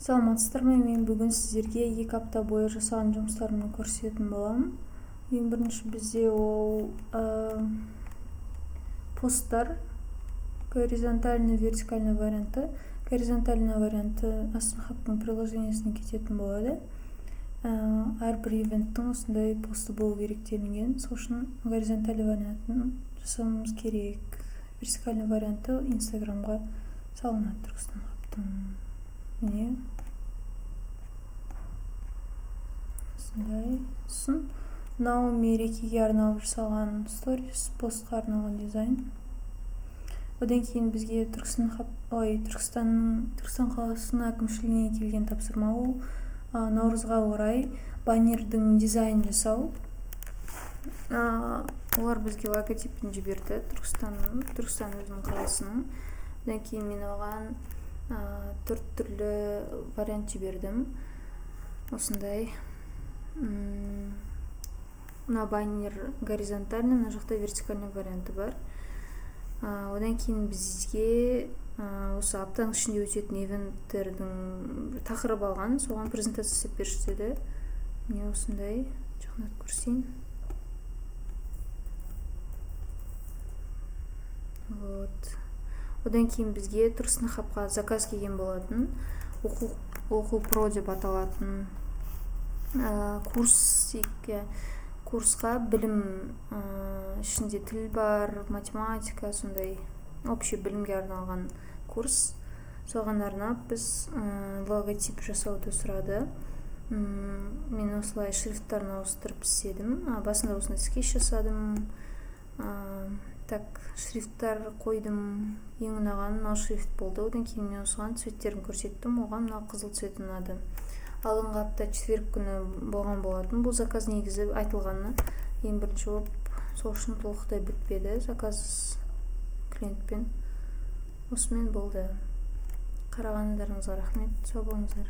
Саламатсыздар ма? Мен бүгін сіздерге 2 апта бойы жасаған жұмыстарымды көрсететін боламын. Ең бірінші бізде ол посттар, горизонтальный, вертикальный варианты. Горизонтальный варианты Астахабтың приложениесіне кететін болады. Әрбір ивенттің осындай посты болу керек делінген. Сол үшін горизонтальный вариантын жасауымыз керек. Вертикальный варианты Инстаграмға салынады Астахабтың. Міне осындай. Мынау мерекеге арналып жасалған сторис, постқа арналған дизайн. Одан кейін бізге Түркістан қаласының әкімшілігіне келген тапсырма ол Наурызға орай баннердің дизайнын жасау. Олар бізге логотипін жіберді, Түркістан өзінің қаласының. Одан кейін мен оған 4 түрлі вариант жібердім. Осындай. Мына баннер горизонтальный, мына жақта вертикальный варианты бар. Одан кейін бізге осы аптаның ішінде өтетін ивенттердің тақырып алған, соған презентация жасап берші деді. Міне осындай, жақындатып көрсейін. Одан кейін бізге Түркістан хабқа заказ келген болатын. Оқу про деп аталатын курсқа білім ішінде тіл бар, математика, сондай общий білімге арналған курс. Соған арнап біз логотип жасауды сұрады. Мен осылай шрифттарын ауыстырып істедім. Басында осындай скетч жасадым. Шрифттар қойдым. Ең ұнаған мынау шрифт болды. Одан кейін мен осыған цветтерін көрсеттім. Оған мынау қызыл цвет ұнады. Алынғы апта четверг күні болған болатын. Бұл заказ негізі айтылғаны ең бірінші болып, сол үшін толықтай бітпеді. Заказ клиентпен осымен болды. Қарағандарыңызға рахмет. Сау болыңыздар.